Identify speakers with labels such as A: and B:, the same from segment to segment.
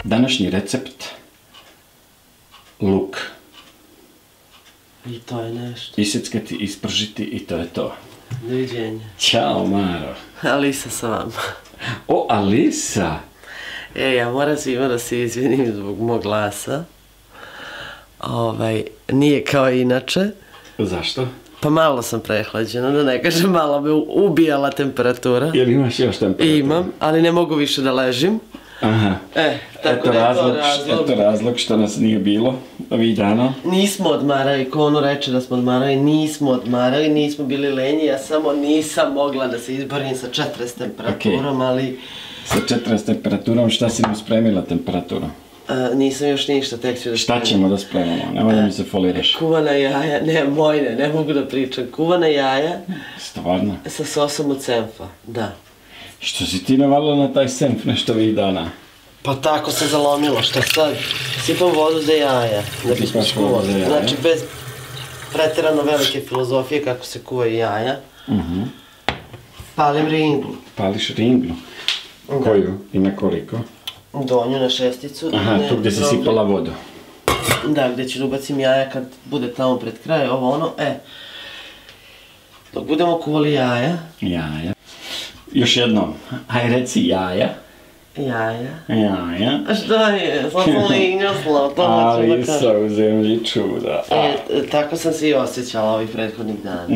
A: Današnji recept, luk.
B: I to je nešto.
A: Iseckati, ispržiti i to je to.
B: Doviđenja.
A: Ćao, Maro.
B: Alisa sa vama.
A: O, Alisa!
B: Ja moram svima da se izvinim zbog mog glasa. Nije kao inače.
A: Zašto?
B: Pa malo sam prehlađena, da ne kažem, malo me ubijala temperatura.
A: Jel imaš još temperaturu?
B: Imam, ali ne mogu više da ležim.
A: Aha.
B: Tako da je to razlog.
A: Eto razlog što nas nije bilo ovih dana.
B: Nismo odmarali, ko ono reče da smo odmarali, nismo bili lenji, ja samo nisam mogla da se izborim sa 40 temperaturom, ali...
A: Sa 40 temperaturom, šta si nam spremila temperaturu?
B: Nisam još ništa, tek ću da spremim.
A: Šta ćemo da spremamo? Nemoj da mi se foliraš.
B: Kuvana jaja, ne mogu da pričam. Kuvana jaja.
A: Stvarno?
B: Sa sosom od senfa, da.
A: Što si ti navalila na taj senf nešto ovih dana?
B: Pa tako se zalomilo, šta sad? Sipam vodu za jaja.
A: Sipaš vodu za jaja?
B: Znači, bez preterano velike filozofije kako se kuvaju jaja. Palim ringlu.
A: Pališ ringlu? Koju? I na koliko?
B: Donju na šesticu.
A: Aha, tu gdje si sipala vodu.
B: Da, gdje ću da ubacim jaja kad bude tamo pred kraj, ovo ono, Dok budemo kuvali jaja.
A: Jaja. Još jednom, aj reci jaja.
B: Jaja.
A: Jaja.
B: A šta je? Sad sam linjosla, to hoću da kažem.
A: Alisa u zemlji čuda.
B: Tako sam se i osjećala ovih prethodnih dana.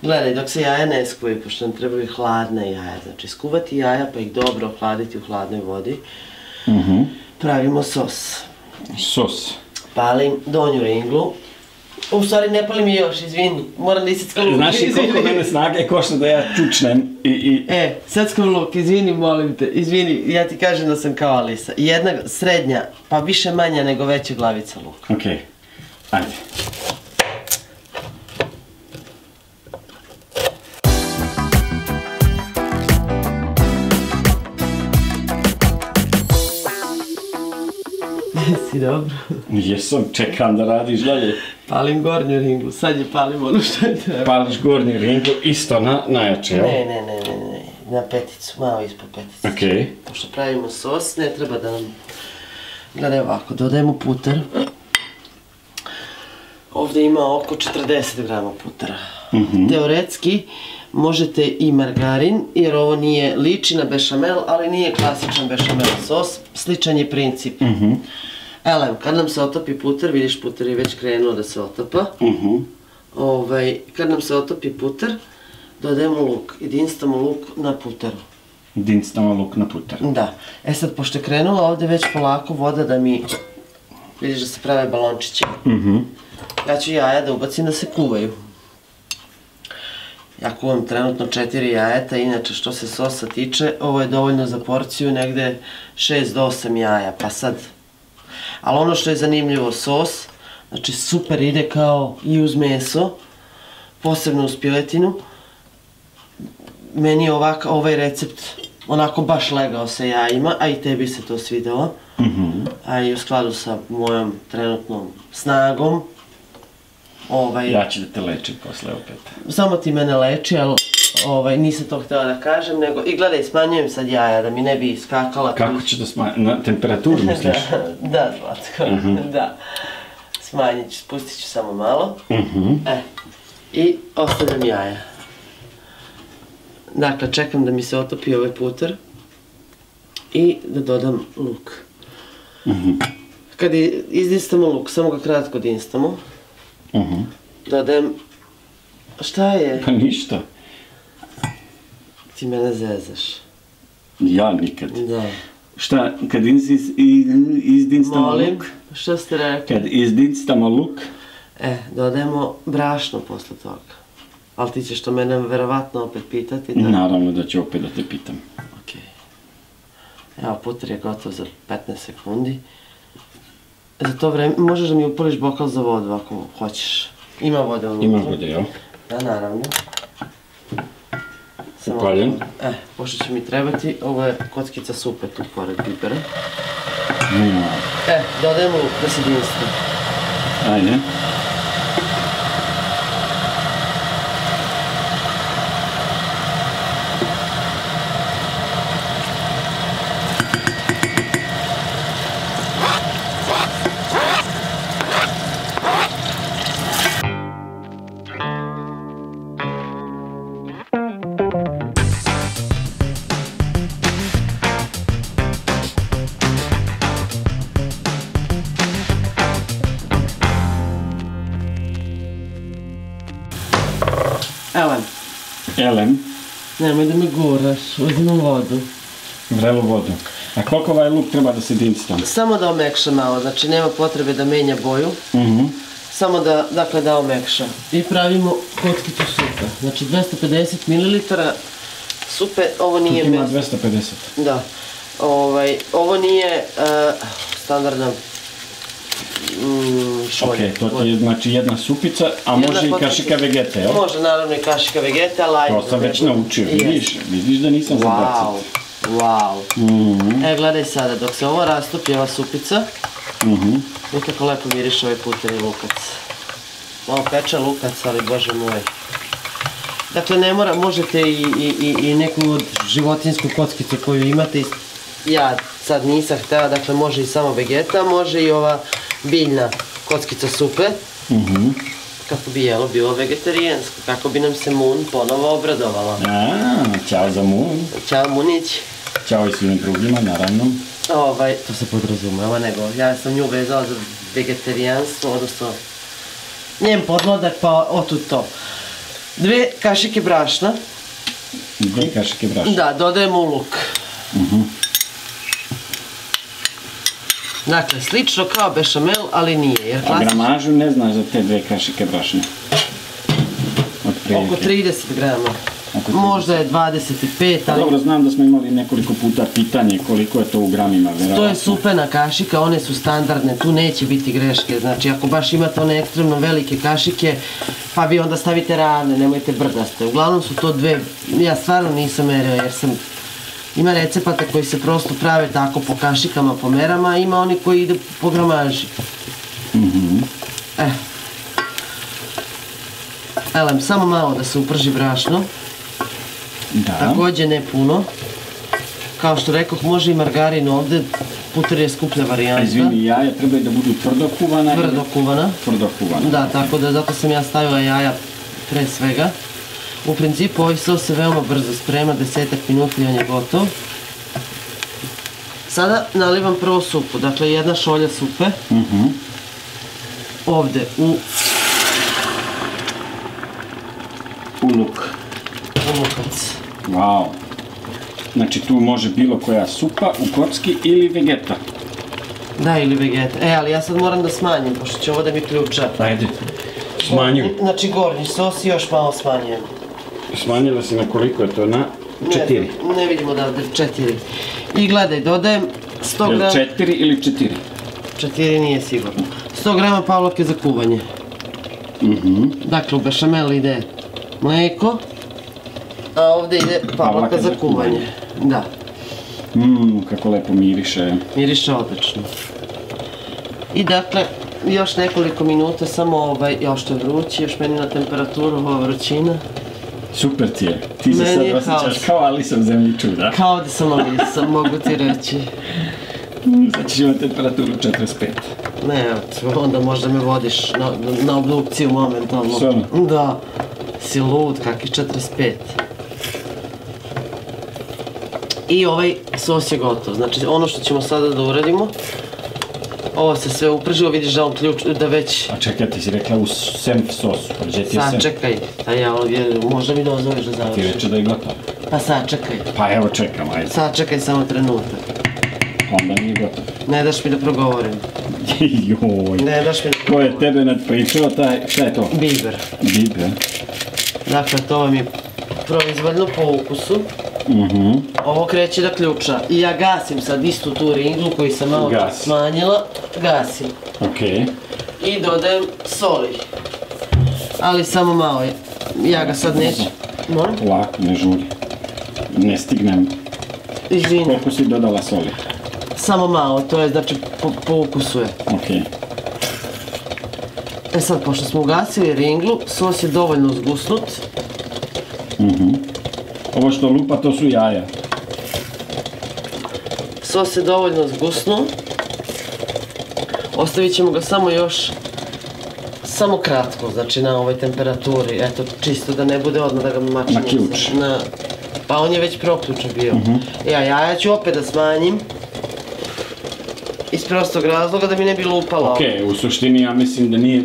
B: Gledaj, dok se jaja ne skuvaju, pošto nam trebaju hladne jaja, znači skuvati jaja pa ih dobro ohladiti u hladnoj vodi, pravimo sos.
A: Sos.
B: Palim donju ringlu. U stvari ne palim je još, izvini, moram da iseckam luk.
A: Znaš li koliko mene snage košta da ja čučnem i...
B: Seckam luk, izvini, molim te, izvini, ja ti kažem da sam kao Alisa. Jedna srednja, pa više manja nego veća glavica luka.
A: Okej, ajde.
B: Jesi dobro?
A: Jesam, čekam da radiš dalje.
B: Palim gornju ringlu, sad je palim ono što je treba.
A: Pališ gornju ringlu isto na najjače, jel?
B: Ne, na peticu, malo ispod petice.
A: Okej.
B: Pošto pravimo sos, ne treba da nam... Gledaj ovako, dodajemo putar. Ovdje ima oko 40 grama putara. Teoretski možete i margarin, jer ovo nije liči na bešamel, ali nije klasičan bešamel sos, sličan je princip. Elem, kad nam se otopi putar, vidiš putar je već krenuo da se otapa. Kad nam se otopi putar, dodajemo luk i dinstamo luk na putaru.
A: Dinstamo luk na putaru.
B: Da. Sad, pošto je krenula ovdje već polako voda da mi, vidiš da se prave balončići, ja ću jaja da ubacim da se kuvaju. Ja kuvam trenutno 4 jajeta, inače što se sosa tiče, ovo je dovoljno za porciju, negde 6 do 8 jaja, pa sad. Ali ono što je zanimljivo, sos, znači super ide kao i uz meso, posebno uz piletinu. Meni je ovaj recept onako baš legao sa jajima, a i tebi se to svidelo. A i u skladu sa mojom trenutnom snagom.
A: Ja ću da te lečim posle opet.
B: Samo ti mene leči, ali nisam to htjela da kažem, nego... I gledaj, smanjujem sad jaja da mi ne bi iskakala...
A: Kako ću da smanjim? Na temperaturu misliš?
B: Da, Zlatko, da. Smanjit ću, spustit ću samo malo. I ostavljam jaja. Dakle, čekam da mi se otopi ovaj putar i da dodam luk. Kad izdinstamo luk, samo ga kratko dinstamo, dodajem... Šta je?
A: Pa ništa.
B: Ti mene zezaš.
A: Ja nikad.
B: Da.
A: Šta, kad izdinstamo luk?
B: Molim, što ste rekli?
A: Kad izdinstamo luk?
B: Dodajemo brašno posle toga. Ali ti ćeš to mene verovatno opet pitati, da?
A: Naravno da ću opet da te pitam.
B: Okej. Evo, putar je gotov za 15 sekundi. Za to vreme, možeš da mi upališ bokal za vodu ako hoćeš. Ima vode unutra.
A: Ima vode, jel?
B: Da, naravno.
A: Upaljen.
B: Pošto će mi trebati, ovo je kockica supe tu pored bibera.
A: Ja.
B: Dodajemo luk da se jedinstvo.
A: Ajde. Elem.
B: Nemoj da me guraš, uzimam vodu.
A: Vrelu vodu. A koliko ovaj luk treba da se dinsta?
B: Samo da omekša malo, znači nema potrebe da menja boju. Samo da, dakle, da omekša. I pravimo kockicu supe. Znači 250 ml supe, ovo nije...
A: Tu ima 250.
B: Da. Ovo nije standardna šolja.
A: Okej, to ti je znači jedna supica, a može i kašika vegete, jel?
B: Može naravno i kašika vegete, ali...
A: To sam već naučio, vidiš da nisam zabaciti.
B: Wow. Gledaj sada, dok se ovo rastopi, ova supica, vidite kako lepo miriše ovaj puteni lukac. Malo peče lukac, ali bože moj. Dakle, ne mora, možete i neku od životinsku kockicu koju imate. Ja sad nisam htela, dakle može i samo vegeta, može i ova biljna kockica supe. Kako bi jelo bilo vegetarijansko, kako bi nam se Mun ponovo obradovala.
A: Ćao za Mun.
B: Ćao Munić.
A: Ćao i svim drugima, naravno.
B: To se podrazumeva, nego ja sam nju vezala za vegetarijanstvo, odnosno njen podmladak, pa otud to. 2 kašike brašna.
A: 2 kašike brašna.
B: Da, dodajemo luk. Dakle, slično kao bešamel, ali nije.
A: A gramažu ne znaš za te 2 kašike brašna?
B: Oko 30 grama. Možda je 25, ali...
A: Dobro, znam da smo imali nekoliko puta pitanje koliko je to u gramima, verovatno.
B: To je supena kašika, one su standardne, tu neće biti greške. Znači, ako baš imate one ekstremno velike kašike, pa vi onda stavite ravne, nemojte brdaste. Uglavnom su to 2, ja stvarno nisam merio jer sam... Ima recepata koji se prosto prave tako po kašikama, po merama, a ima oni koji ide po gramaži. Elem, samo malo da se uprži brašno. Također ne puno. Kao što rekoh, može i margarin ovdje, puter je skuplja varijanta.
A: Izvini, jaja trebaju da budu tvrdo kuvana?
B: Tvrdo kuvana. Da, tako da zato sam ja stavila jaja pre svega. U principu ovaj sos se veoma brzo sprema, 10-ak minuta i on je gotov. Sada nalivam prvo supu, dakle 1 šolja supe. Ovdje u
A: luk.
B: U lukac.
A: Wow. Znači tu može bilo koja supa u kocki ili vegeta.
B: Da, ili vegeta. Ali ja sad moram da smanjim, pošto će ovo da mi ključa.
A: Ajde, smanjujem.
B: Znači gornji sos i još malo smanjujem.
A: Smanjila si na koliko je to? Na 4?
B: Ne vidimo odavde, 4. I gledaj, dodajem 100 grama...
A: 4 ili 4?
B: 4 nije sigurno. 100 grama pavlake za kuvanje. Dakle, u bešamel ide mlijeko, a ovdje ide pavlaka za kuvanje. Da.
A: Kako lepo miriše.
B: Miriše odlično. I dakle, još nekoliko minuta, samo još to je vruće, još meni na temperaturu, ova vrućina.
A: Super ti je. Ti se sad osjećaš kao Alisa u zemlji čuda.
B: Kao da sam Alisa, mogu ti reći.
A: Sad ćeš imati temperaturu 45.
B: Ne, onda možda me vodiš na obdukciju momentalno.
A: Stvarno?
B: Da. Si lud, kakih 45. I ovaj sos je gotov. Znači ono što ćemo sada da uradimo, ovo se sve upržilo, vidiš da on ključ, da već...
A: A čekaj, ti si rekla u senf sosu, prođeti je senf.
B: Sačekaj, a ja ovdje, možda mi dozvoliš da završim.
A: Ti reče da je gotovo.
B: Pa sačekaj.
A: Pa evo čekam, ajde.
B: Sačekaj samo trenutak.
A: Onda nije gotovo.
B: Ne daš mi da progovorim.
A: Joj.
B: Ne daš mi da
A: progovorim. Ko je tebe nadpričao, šta je to?
B: Biber.
A: Biber.
B: Dakle, to vam je proizvoljno po ukusu. Ovo kreće da ključa. I ja gasim sad istu tu ringlu koju sam malo smanjila. Gasim.
A: Okej.
B: I dodajem soli. Ali samo malo. Ja ga sad neću...
A: Lako, ne žuri. Ne stignem.
B: Izvini.
A: Koliko si dodala soli?
B: Samo malo, to je znači po ukusu je.
A: Ok.
B: E sad, pošto smo ugasili ringlu, sos je dovoljno zgusnut.
A: Ovo što lupa, to su jaja.
B: Sos je dovoljno zgusnuo. Ostavit ćemo ga samo još, samo kratko, znači na ovoj temperaturi, eto, čisto da ne bude odmah da ga mačimo.
A: Na ključ.
B: Pa on je već proključan bio. Jaja ću opet da smanjim. Iz prostog razloga da mi ne bi lupalo.
A: Ok, u suštini ja mislim da nije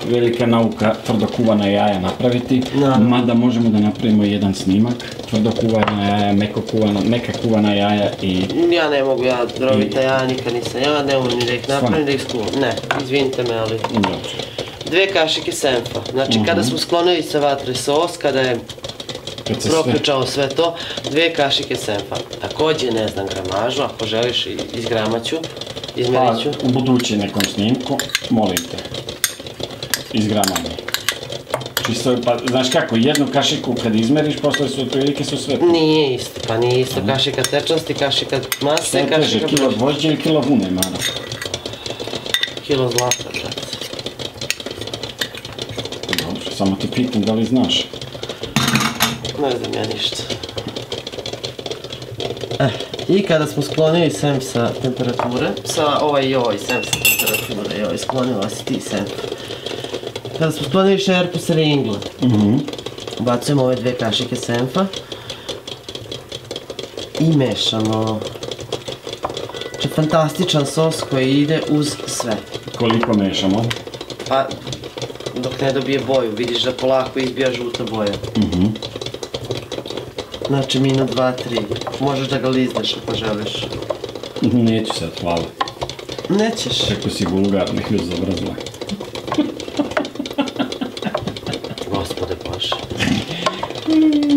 A: velika nauka tvrdo kuvana jaja napraviti, mada možemo da napravimo jedan snimak, tvrdo kuvana jaja, meka kuvana jaja i...
B: Ja ne mogu, ja rovita jaja nikad nisam, ja ne mogu ni da ih napravim, da ih skuvam. Ne, izvinite me, ali... 2 kašike senfa, znači kada smo sklonili sa vatre sos, kada je proključao sve to, 2 kašike senfa. Također ne znam gramažu, ako želiš izgramaću, izmerit ću.
A: Pa u budući nekom snimku, molim te, izgramanje. Čisto, pa znaš kako, jednu kašiku kad izmeriš, posle su otprilike su sve...
B: Nije isto, pa nije isto kašika tečnosti, kašika mase, kašika...
A: Sve teže, kilo gvožđe ili kilo vune, mara?
B: Kilo zlata, brate.
A: Dobro, samo te pitam da li znaš.
B: Ne znam ja ništa. I kada smo sklonili senf sa temperature, senf sa temperature, sklonila si ti senf. Kada smo sklonili šerpu sa ringle, bacujemo ove 2 kašike senfa i mešamo. Znači fantastičan sos koji ide uz sve.
A: Koliko mešamo?
B: Pa, dok ne dobije boju, vidiš da polako izbija žuta boja. Znači minut, 2, 3. Možeš da ga lizneš ako želiš.
A: Neću sad, hvala.
B: Nećeš.
A: Kako si vulgar, nek me zabrazla.
B: Gospode Bože.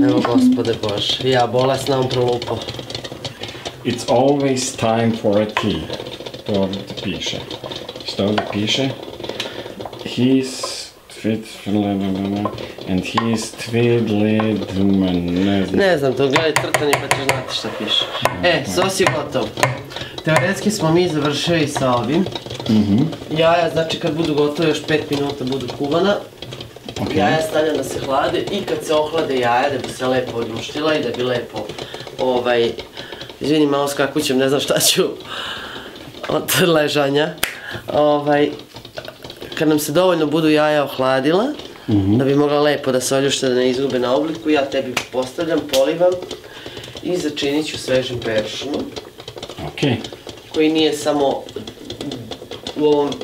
B: Evo gospode Bože. Ja bolesna on prolupao.
A: It's always time for a tea. To ovdje piše. Što ovdje piše? He's fit and he's twiddly.
B: Ne znam, to gledaj crtanje pa ćeš znati šta piše. Sos je gotov. Teoretski smo mi završili sa ovim. Jaja, znači kad budu gotove, još 5 minuta budu kuvana. Jaja stavljam da se hlade i kad se ohlade jaja, da bi se lepo odluštila i da bi lepo, izvini, malo skakućem, ne znam šta ću od ležanja. Kad nam se dovoljno budu jaja ohladila, da bi mogla lepo da se oljušte, da ne izgube na obliku, ja tebi postavljam, polivam i začinit ću svežim peršunom. Koji nije samo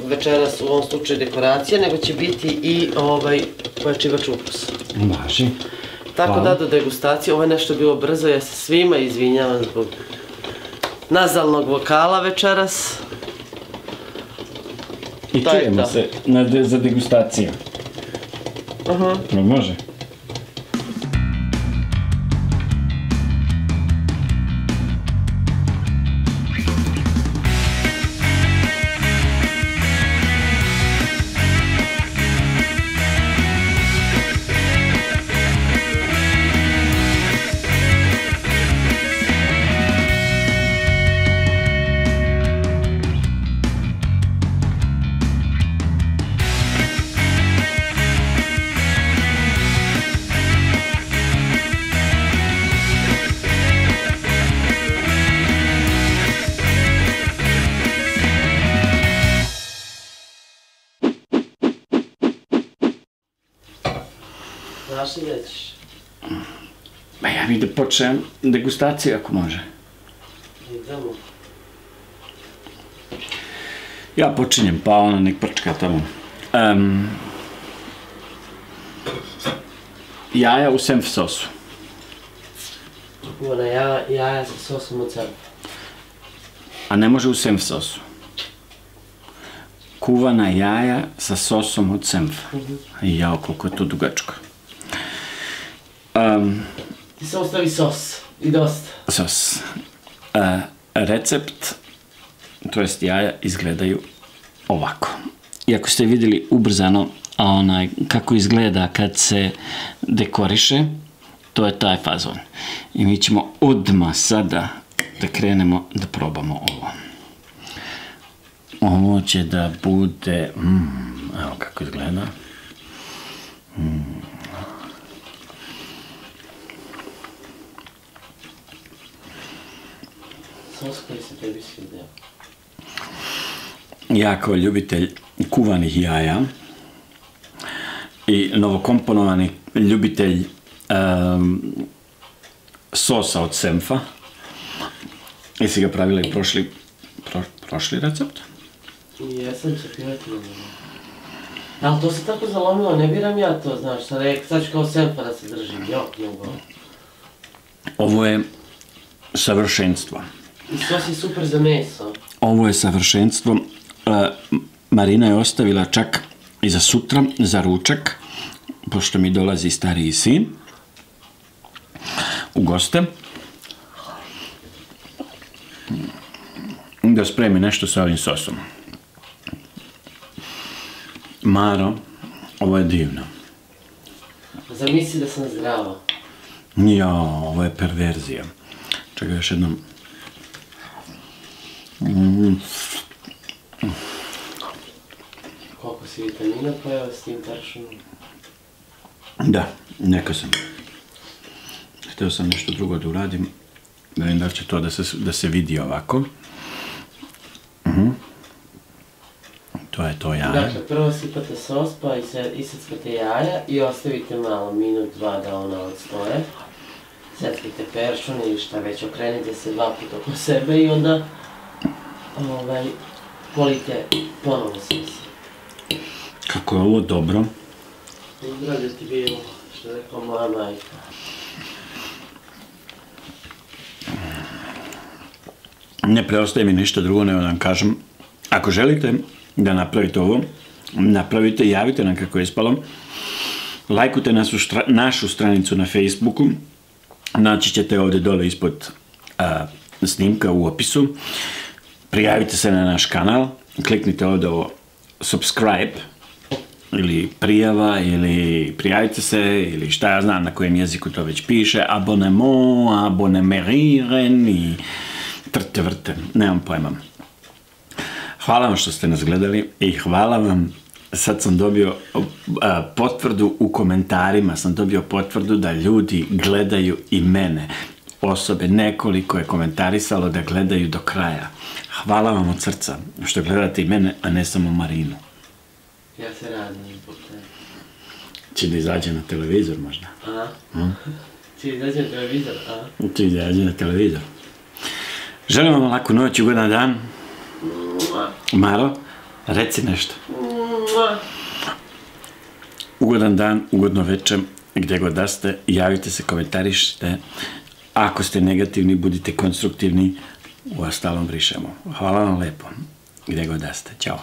B: večeras u ovom slučaju dekoracija, nego će biti i pojačivač ukusa.
A: Važi.
B: Tako da do degustacije, ovo je nešto bilo brzo, ja se svima izvinjavam zbog nazalnog vokala večeras.
A: I čujemo se za degustaciju. Može?
B: Znaš li rećiš?
A: Ma ja bih da počnem degustaciju ako može.
B: Idemo.
A: Ja počinjem, pa ona nek prčka tamo. Jaja u senf sosu.
B: Kuvana jaja sa sosom od senfa.
A: A ne može u senf sosu. Kuvana jaja sa sosom od senfa. Jao, koliko je to dugačko.
B: Ti samo stavi sos i dosta.
A: Sos. Recept, to jest jaja, izgledaju ovako. Iako ste vidjeli ubrzano kako izgleda kad se dekoriše, To je taj fazon. I mi ćemo odmah sada da krenemo da probamo ovo. Ovo će da bude... evo kako izgleda.
B: Sos koji se tebi svidio?
A: Ja kao ljubitelj kuvanih jaja i novokomponovani ljubitelj sosa od senfa. Jesi ga pravila i prošli recept?
B: Jesam se prijateljima. Ali to se tako zalomilo, ne biram ja to, znaš, sad ću kao senfa da se držim, jok, ljubav.
A: Ovo je savršenstvo.
B: I sos je super za meso.
A: Ovo je savršenstvo. Marina je ostavila čak i za sutra, za ručak, pošto mi dolazi stariji sin u goste, da spremi nešto sa ovim sosom. Maro, ovo je divno.
B: Zamisli da sam zdrava.
A: Jao, ovo je perverzija. Čekaj još jednom.
B: Koliko si vitamina pojela s tim peršunom?
A: Da, neka sam. Htio sam nešto drugo da uradim. Da vidim da će to da se vidi ovako. To je to jaje.
B: Dakle, prvo sipate sos, pa iseckate jaja i ostavite malo, minut, dva da ona odstoje. Seckite peršun ili šta već, okrenite se 2 puta oko sebe i onda polite ponovo sos.
A: Kako je ovo dobro.
B: Zdravlje ti bilo, što je rekao moja majka.
A: Ne preostaje mi ništa drugo nego da vam kažem. Ako želite da napravite ovo, napravite, javite nam kako je ispalo. Lajkujte našu stranicu na Facebooku. Naći ćete ovdje dole ispod snimka u opisu. Prijavite se na naš kanal. Kliknite ovdje ovo subscribe ili prijava ili prijavite se ili šta ja znam na kojem jeziku to već piše. Abonemeriren i trte vrte. Nemam pojma. Hvala vam što ste nas gledali i hvala vam. Sad sam dobio potvrdu u komentarima, sam dobio potvrdu da ljudi gledaju i mene. Osobe, nekoliko je komentarisalo da gledaju do kraja. Hvala vam od srca što gledate i mene, a ne samo Marinu.
B: Ja se radim zbog tebe.
A: Će da izađe na televizor možda?
B: Će izađe na televizor,
A: Će da izađe na televizor. Želim vam laku noć i ugodan dan. Maro, reci nešto. Ugodan dan, ugodno večer, gdje god da ste, javite se, komentarišite. Ako ste negativni, budite konstruktivni, u ostalom brišemo. Hvala vam lepo, gdje god da ste. Ćao.